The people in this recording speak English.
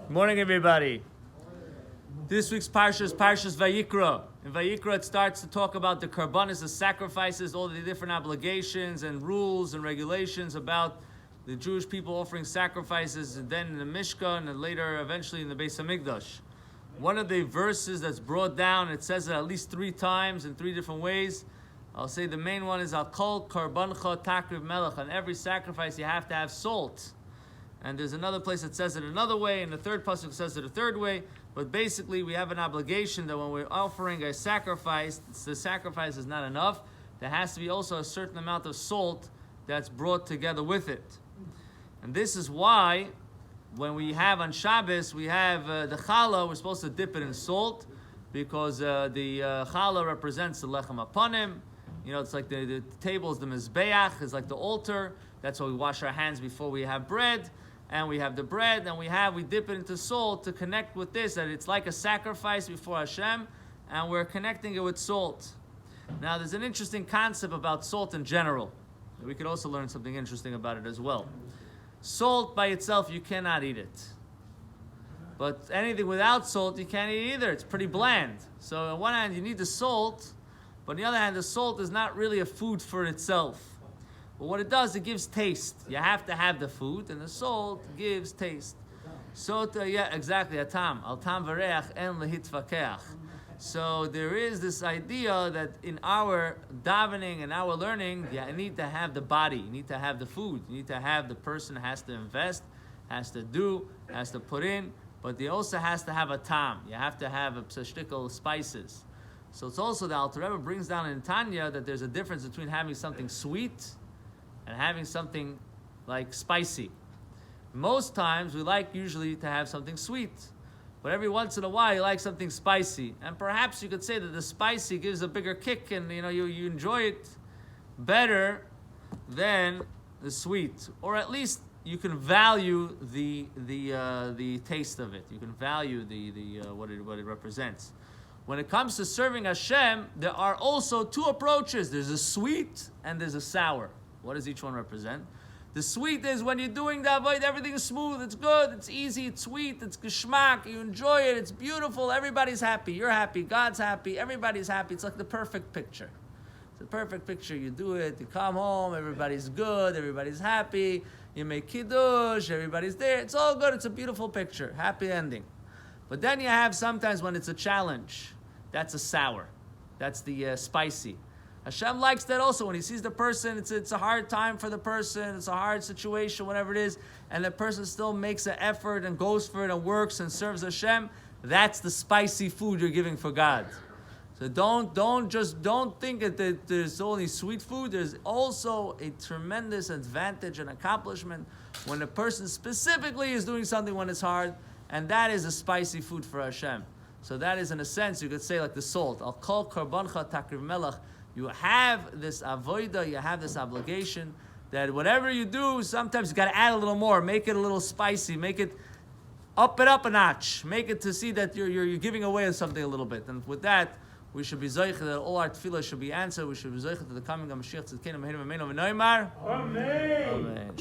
Good morning, everybody. This week's parsha is Parshas Vayikra. In Vayikra, it starts to talk about the karbanis, the sacrifices, all the different obligations and rules and regulations about the Jewish people offering sacrifices, and then in the Mishkan, and later, eventually, in the Beis Hamikdash. One of the verses that's brought down, it says it at least 3 times in 3 different ways. I'll say the main one is Al Kol Karbancha Takriv Melech. On every sacrifice, you have to have salt. And there's another place that says it another way, and the third pasuk says it a third way. But basically, we have an obligation that when we're offering a sacrifice, the sacrifice is not enough. There has to be also a certain amount of salt that's brought together with it. And this is why, when we have on Shabbos, we have the challah, we're supposed to dip it in salt, because the challah represents the lechem apanim. You know, it's like the table is the mizbeach, is like the altar. That's why we wash our hands before we have bread. And we have the bread, and we dip it into salt to connect with this, that it's like a sacrifice before Hashem, and we're connecting it with salt. Now, there's an interesting concept about salt in general. We could also learn something interesting about it as well. Salt by itself, you cannot eat it. But anything without salt, you can't eat either. It's pretty bland. So on one hand, you need the salt, but on the other hand, the salt is not really a food for itself. But what it does, it gives taste. You have to have the food, and the salt gives taste. So, yeah, exactly. Atam. Al-tam v'reach en lehitvakeach. So there is this idea that in our davening and our learning, you need to have the body. You need to have the food. You need to have the person has to invest, has to do, has to put in. But they also has to have a tam. You have to have a pshashtikal spices. So it's also the Alter Rebbe brings down in Tanya that there's a difference between having something sweet and having something like spicy. Most times we like usually to have something sweet, but every once in a while you like something spicy. And perhaps you could say that the spicy gives a bigger kick, and you enjoy it better than the sweet, or at least you can value the taste of it. You can value what it represents. When it comes to serving Hashem, there are also 2 approaches. There's a sweet and there's a sour. What does each one represent? The sweet is when you're doing the avoid, everything is smooth, it's good, it's easy, it's sweet, it's geschmack, you enjoy it, it's beautiful, everybody's happy, you're happy, God's happy, everybody's happy. It's like the perfect picture. It's a perfect picture. You do it, you come home, everybody's good, everybody's happy, you make kiddush, everybody's there, it's all good, it's a beautiful picture, happy ending. But then you have sometimes when it's a challenge, that's a sour, that's the spicy. Hashem likes that also. When he sees the person, it's a hard time for the person, it's a hard situation, whatever it is, and the person still makes an effort and goes for it and works and serves Hashem. That's the spicy food you're giving for God. So don't think that there's only sweet food. There's also a tremendous advantage and accomplishment when a person specifically is doing something when it's hard, and that is a spicy food for Hashem. So that is, in a sense, you could say like the salt. Al kol karbancha takriv melech. You have this avoida, you have this obligation that whatever you do, sometimes you got to add a little more, make it a little spicy, make it up a notch, make it to see that you're giving away something a little bit. And with that, we should be zoich that all our tefillah should be answered. We should be zoich to the coming of Mashiach Tzidkenu Meheinu Amen. Amen.